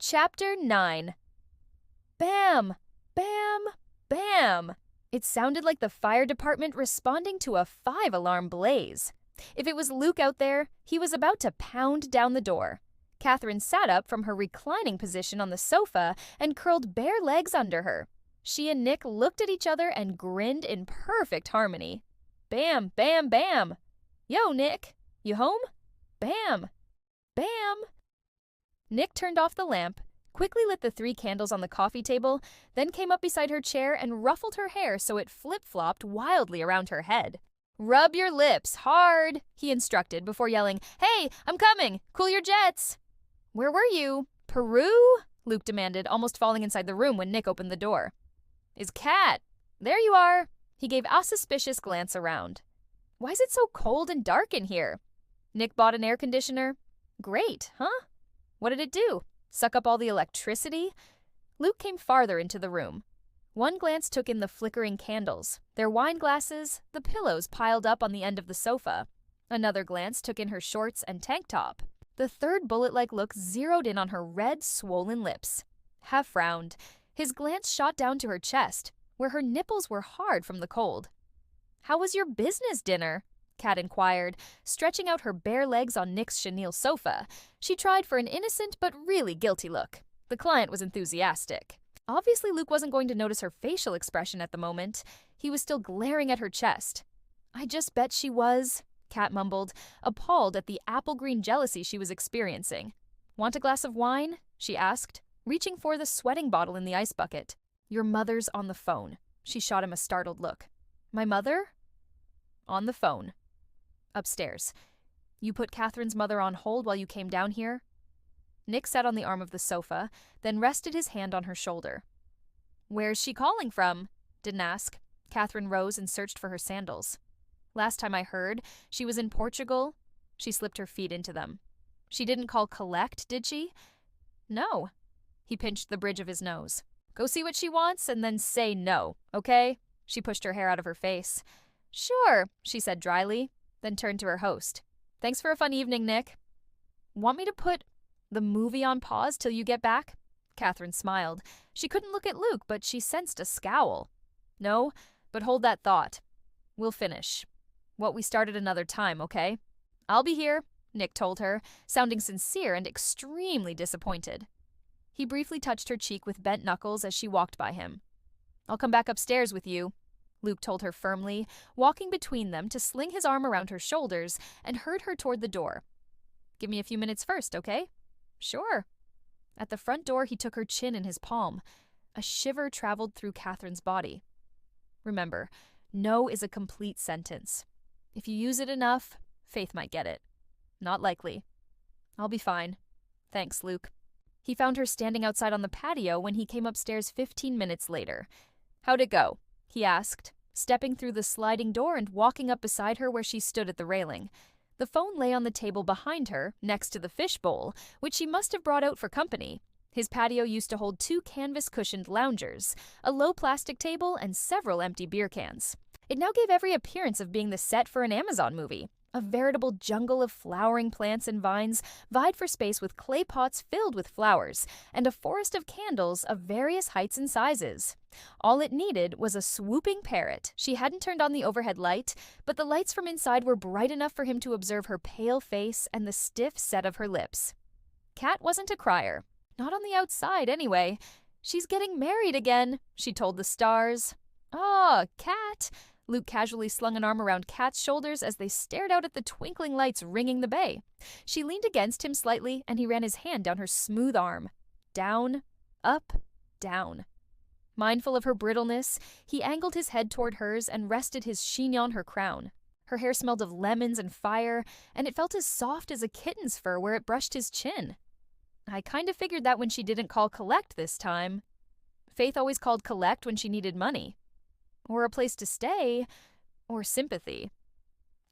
Chapter 9. Bam! Bam! Bam! It sounded like the fire department responding to a 5-alarm blaze. If it was Luke out there, he was about to pound down the door. Catherine sat up from her reclining position on the sofa and curled bare legs under her. She and Nick looked at each other and grinned in perfect harmony. Bam! Bam! Bam! Yo, Nick! You home? Bam! Bam! Nick turned off the lamp, quickly lit the 3 candles on the coffee table, then came up beside her chair and ruffled her hair so it flip-flopped wildly around her head. "Rub your lips hard," he instructed before yelling, "Hey, I'm coming! Cool your jets!" "Where were you? Peru?" Luke demanded, almost falling inside the room when Nick opened the door. "Is Cat? There you are!" He gave a suspicious glance around. "Why is it so cold and dark in here?" "Nick bought an air conditioner." "Great, huh? What did it do? Suck up all the electricity?" Luke came farther into the room. One glance took in the flickering candles, their wine glasses, the pillows piled up on the end of the sofa. Another glance took in her shorts and tank top. The third bullet-like look zeroed in on her red, swollen lips. Half frowned, his glance shot down to her chest, where her nipples were hard from the cold. "How was your business dinner?" Kat inquired, stretching out her bare legs on Nick's chenille sofa. She tried for an innocent but really guilty look. The client was enthusiastic. Obviously, Luke wasn't going to notice her facial expression at the moment. He was still glaring at her chest. "I just bet she was," Kat mumbled, appalled at the apple-green jealousy she was experiencing. "Want a glass of wine?" she asked, reaching for the sweating bottle in the ice bucket. "Your mother's on the phone." She shot him a startled look. "My mother?" "On the phone. Upstairs. You put Catherine's mother on hold while you came down here?" Nick sat on the arm of the sofa, then rested his hand on her shoulder. "Where's she calling from?" "Didn't ask." Catherine rose and searched for her sandals. "Last time I heard, she was in Portugal." She slipped her feet into them. "She didn't call collect, did she?" "No." He pinched the bridge of his nose. "Go see what she wants and then say no, okay?" She pushed her hair out of her face. "Sure," she said dryly, then turned to her host. "Thanks for a fun evening, Nick." "Want me to put the movie on pause till you get back?" Catherine smiled. She couldn't look at Luke, but she sensed a scowl. "No, but hold that thought. We'll finish what we started another time, okay?" "I'll be here," Nick told her, sounding sincere and extremely disappointed. He briefly touched her cheek with bent knuckles as she walked by him. "I'll come back upstairs with you," Luke told her firmly, walking between them to sling his arm around her shoulders and herd her toward the door. "Give me a few minutes first, okay?" "Sure." At the front door, he took her chin in his palm. A shiver traveled through Catherine's body. Remember, no is a complete sentence. If you use it enough, Faith might get it. Not likely. "I'll be fine. Thanks, Luke." He found her standing outside on the patio when he came upstairs 15 minutes later. "How'd it go?" he asked, stepping through the sliding door and walking up beside her where she stood at the railing. The phone lay on the table behind her, next to the fishbowl, which she must have brought out for company. His patio used to hold 2 canvas-cushioned loungers, a low plastic table, and several empty beer cans. It now gave every appearance of being the set for an Amazon movie. A veritable jungle of flowering plants and vines vied for space with clay pots filled with flowers, and a forest of candles of various heights and sizes. All it needed was a swooping parrot. She hadn't turned on the overhead light, but the lights from inside were bright enough for him to observe her pale face and the stiff set of her lips. Kat wasn't a crier. Not on the outside, anyway. "She's getting married again," she told the stars. "Ah, Kat!" Luke casually slung an arm around Kat's shoulders as they stared out at the twinkling lights ringing the bay. She leaned against him slightly, and he ran his hand down her smooth arm. Down, up, down. Mindful of her brittleness, he angled his head toward hers and rested his chignon on her crown. Her hair smelled of lemons and fire, and it felt as soft as a kitten's fur where it brushed his chin. "I kind of figured that when she didn't call collect this time." Faith always called collect when she needed money. Or a place to stay, or sympathy.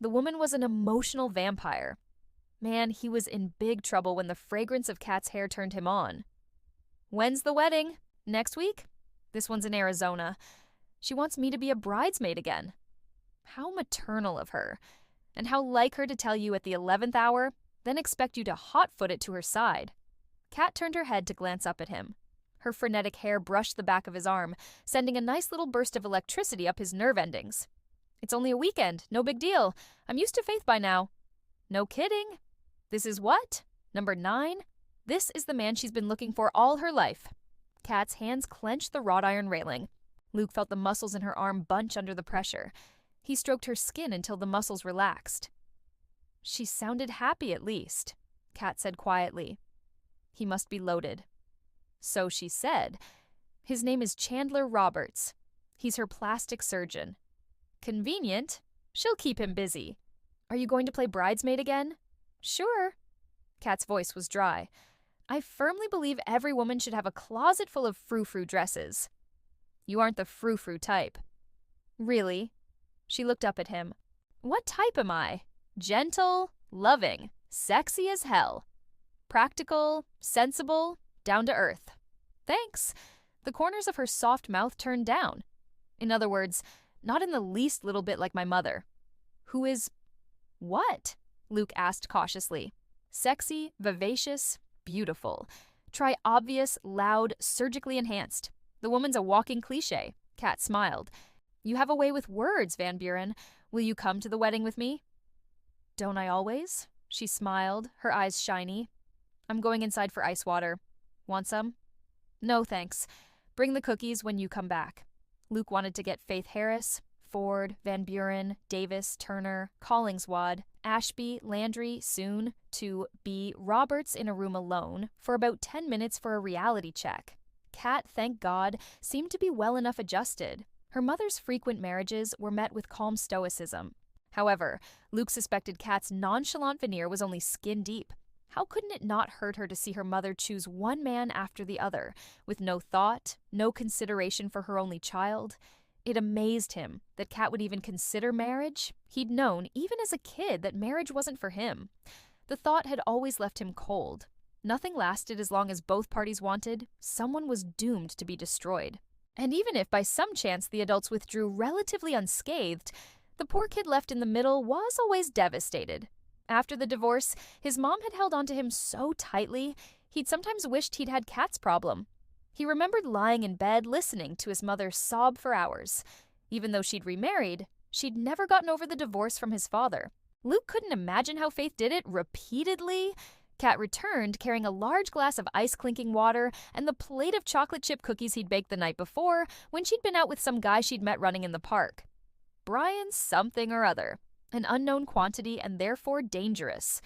The woman was an emotional vampire. Man, he was in big trouble when the fragrance of Kat's hair turned him on. "When's the wedding? Next week?" "This one's in Arizona. She wants me to be a bridesmaid again." How maternal of her. And how like her to tell you at the 11th hour, then expect you to hot-foot it to her side. Kat turned her head to glance up at him. Her frenetic hair brushed the back of his arm, sending a nice little burst of electricity up his nerve endings. "It's only a weekend, no big deal. I'm used to Faith by now." "No kidding. This is what? Number 9? This is the man she's been looking for all her life." Kat's hands clenched the wrought iron railing. Luke felt the muscles in her arm bunch under the pressure. He stroked her skin until the muscles relaxed. "She sounded happy at least," Kat said quietly. "He must be loaded." "So she said. His name is Chandler Roberts. He's her plastic surgeon." "Convenient. She'll keep him busy." "Are you going to play bridesmaid again?" "Sure." Kat's voice was dry. "I firmly believe every woman should have a closet full of frou-frou dresses." "You aren't the frou-frou type." "Really?" She looked up at him. "What type am I? Gentle, loving, sexy as hell. Practical, sensible, down to earth." "Thanks." The corners of her soft mouth turned down. "In other words, not in the least little bit like my mother." "Who is what?" Luke asked cautiously. "Sexy, vivacious, beautiful. Try obvious, loud, surgically enhanced. The woman's a walking cliche." Kat smiled. "You have a way with words, Van Buren. Will you come to the wedding with me?" "Don't I always?" She smiled, her eyes shiny. "I'm going inside for ice water. Want some?" "No, thanks. Bring the cookies when you come back." Luke wanted to get Faith Harris, Ford, Van Buren, Davis, Turner, Collingswood, Ashby, Landry, soon, to be Roberts in a room alone for about 10 minutes for a reality check. Kat, thank God, seemed to be well enough adjusted. Her mother's frequent marriages were met with calm stoicism. However, Luke suspected Kat's nonchalant veneer was only skin deep. How couldn't it not hurt her to see her mother choose one man after the other, with no thought, no consideration for her only child? It amazed him that Kat would even consider marriage. He'd known, even as a kid, that marriage wasn't for him. The thought had always left him cold. Nothing lasted as long as both parties wanted. Someone was doomed to be destroyed. And even if by some chance the adults withdrew relatively unscathed, the poor kid left in the middle was always devastated. After the divorce, his mom had held onto him so tightly, he'd sometimes wished he'd had Kat's problem. He remembered lying in bed listening to his mother sob for hours. Even though she'd remarried, she'd never gotten over the divorce from his father. Luke couldn't imagine how Faith did it repeatedly. Kat returned carrying a large glass of ice-clinking water and the plate of chocolate chip cookies he'd baked the night before when she'd been out with some guy she'd met running in the park. Brian something or other. An unknown quantity and therefore dangerous.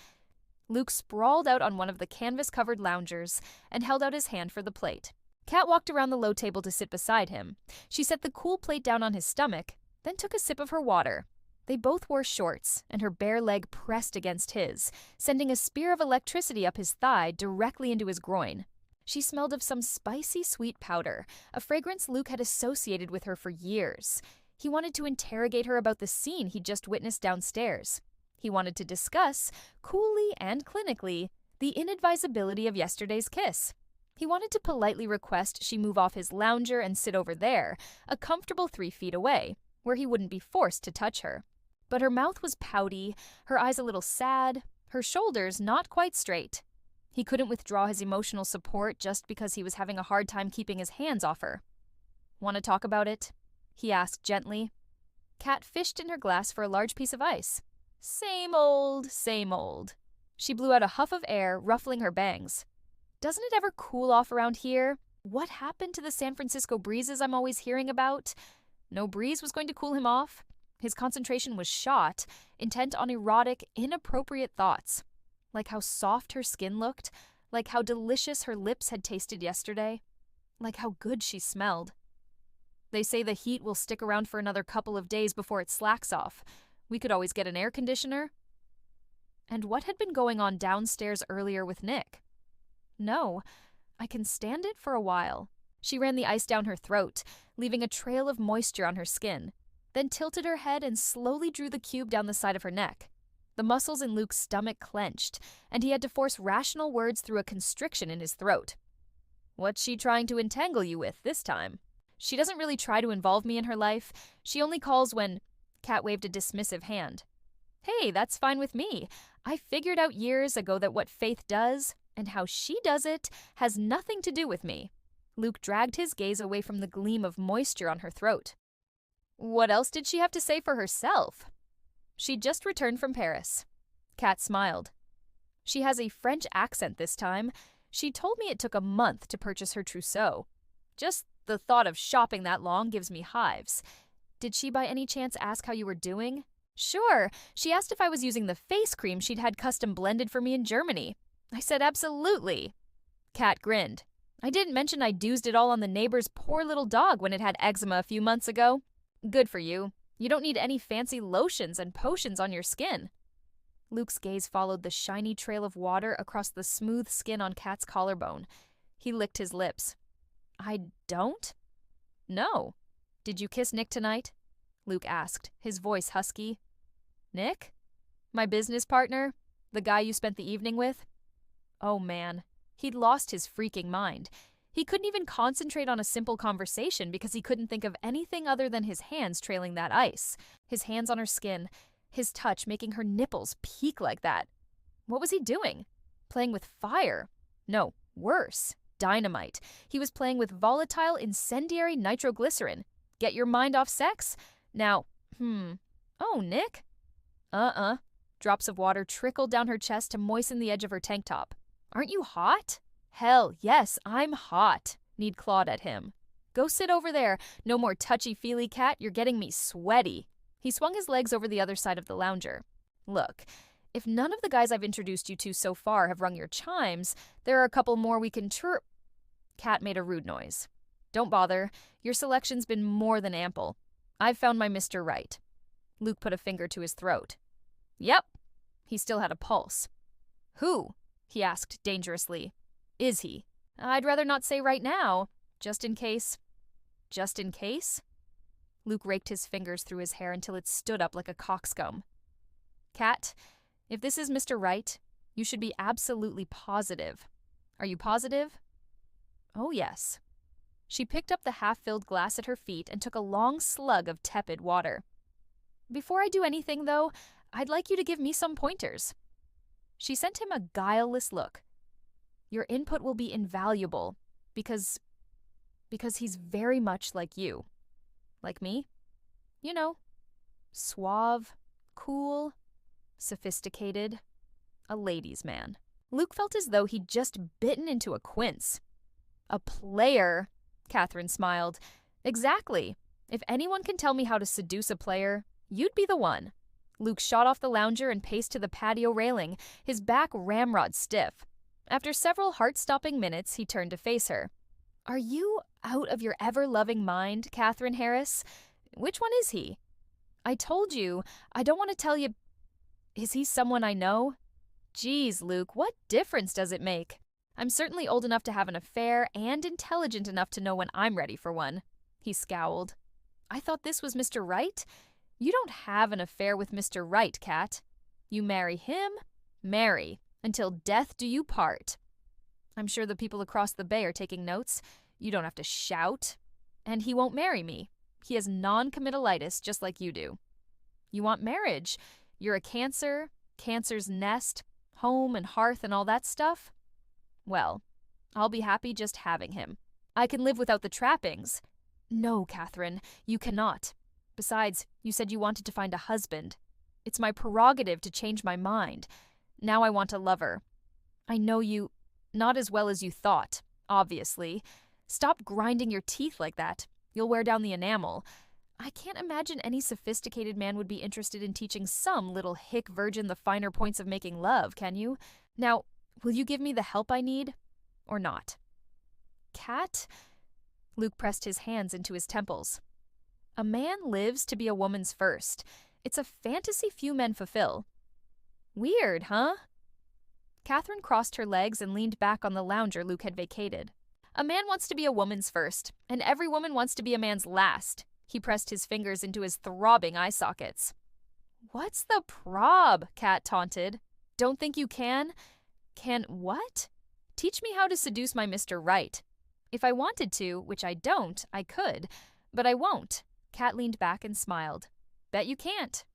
Luke sprawled out on one of the canvas-covered loungers and held out his hand for the plate. Kat walked around the low table to sit beside him. She set the cool plate down on his stomach, then took a sip of her water. They both wore shorts, and her bare leg pressed against his, sending a spear of electricity up his thigh directly into his groin. She smelled of some spicy sweet powder, a fragrance Luke had associated with her for years. He wanted to interrogate her about the scene he'd just witnessed downstairs. He wanted to discuss, coolly and clinically, the inadvisability of yesterday's kiss. He wanted to politely request she move off his lounger and sit over there, a comfortable 3 feet away, where he wouldn't be forced to touch her. But her mouth was pouty, her eyes a little sad, her shoulders not quite straight. He couldn't withdraw his emotional support just because he was having a hard time keeping his hands off her. "Want to talk about it?" he asked gently. Kat fished in her glass for a large piece of ice. Same old, same old. She blew out a huff of air, ruffling her bangs. "Doesn't it ever cool off around here? What happened to the San Francisco breezes I'm always hearing about?" No breeze was going to cool him off. His concentration was shot, intent on erotic, inappropriate thoughts. Like how soft her skin looked, like how delicious her lips had tasted yesterday, like how good she smelled. "They say the heat will stick around for another couple of days before it slacks off. We could always get an air conditioner." And what had been going on downstairs earlier with Nick? "No, I can stand it for a while." She ran the ice down her throat, leaving a trail of moisture on her skin, then tilted her head and slowly drew the cube down the side of her neck. The muscles in Luke's stomach clenched, and he had to force rational words through a constriction in his throat. "What's she trying to entangle you with this time?" "She doesn't really try to involve me in her life. She only calls when—" Kat waved a dismissive hand. "Hey, that's fine with me. I figured out years ago that what Faith does, and how she does it has nothing to do with me." Luke dragged his gaze away from the gleam of moisture on her throat. "What else did she have to say for herself?" "She'd just returned from Paris." Kat smiled. "She has a French accent this time. She told me it took a month to purchase her trousseau. Just the thought of shopping that long gives me hives. Did she by any chance ask how you were doing?" "Sure. She asked if I was using the face cream she'd had custom blended for me in Germany. I said absolutely." Kat grinned. "I didn't mention I'd used it all on the neighbor's poor little dog when it had eczema a few months ago. Good for you. You don't need any fancy lotions and potions on your skin." Luke's gaze followed the shiny trail of water across the smooth skin on Kat's collarbone. He licked his lips. "I don't?" "No. Did you kiss Nick tonight?" Luke asked, his voice husky. "Nick? My business partner? The guy you spent the evening with?" Oh man, he'd lost his freaking mind. He couldn't even concentrate on a simple conversation because he couldn't think of anything other than his hands trailing that ice, his hands on her skin, his touch making her nipples peak like that. What was he doing? Playing with fire? No, worse, dynamite. He was playing with volatile, incendiary nitroglycerin. Get your mind off sex? Now, oh, Nick? Drops of water trickled down her chest to moisten the edge of her tank top. "Aren't you hot?" "Hell, yes, I'm hot," Need clawed at him. "Go sit over there. No more touchy-feely, Cat. You're getting me sweaty." He swung his legs over the other side of the lounger. "Look, if none of the guys I've introduced you to so far have rung your chimes, there are a couple more we can Cat made a rude noise. "Don't bother. Your selection's been more than ample. I've found my Mr. Right." Luke put a finger to his throat. "Yep." He still had a pulse. "Who?" he asked dangerously. "Is he?" "I'd rather not say right now, just in case." "Just in case?" Luke raked his fingers through his hair until it stood up like a cockscomb. "Kat, if this is Mr. Right, you should be absolutely positive. Are you positive?" "Oh, yes." She picked up the half-filled glass at her feet and took a long slug of tepid water. "Before I do anything, though, I'd like you to give me some pointers." She sent him a guileless look. "Your input will be invaluable, because he's very much like you. Like me? You know, suave, cool, sophisticated, a ladies' man." Luke felt as though he'd just bitten into a quince. "A player," Catherine smiled. "Exactly. If anyone can tell me how to seduce a player, you'd be the one." Luke shot off the lounger and paced to the patio railing, his back ramrod stiff. After several heart-stopping minutes, he turned to face her. "Are you out of your ever-loving mind, Catherine Harris? Which one is he? I told you, I don't want to tell you. Is he someone I know? Geez, Luke, what difference does it make? I'm certainly old enough to have an affair and intelligent enough to know when I'm ready for one." He scowled. "I thought this was Mr. Right? You don't have an affair with Mr. Right, Kat. You marry him, marry, until death do you part. I'm sure the people across the bay are taking notes. You don't have to shout. And he won't marry me. He has non-committalitis just like you do. You want marriage. You're a Cancer, Cancer's nest, home and hearth and all that stuff. Well, I'll be happy just having him. I can live without the trappings." "No, Catherine, you cannot. Besides, you said you wanted to find a husband. It's my prerogative to change my mind. Now I want a lover. I know you, not as well as you thought, obviously. Stop grinding your teeth like that. You'll wear down the enamel. I can't imagine any sophisticated man would be interested in teaching some little hick virgin the finer points of making love, can you? Now, will you give me the help I need? Or not?" "Kat?" Luke pressed his hands into his temples. "A man lives to be a woman's first. It's a fantasy few men fulfill." "Weird, huh?" Catherine crossed her legs and leaned back on the lounger Luke had vacated. "A man wants to be a woman's first, and every woman wants to be a man's last." He pressed his fingers into his throbbing eye sockets. "What's the prob?" Kat taunted. "Don't think you can?" "Can what?" "Teach me how to seduce my Mr. Right. If I wanted to, which I don't, I could, but I won't." Kat leaned back and smiled. "Bet you can't."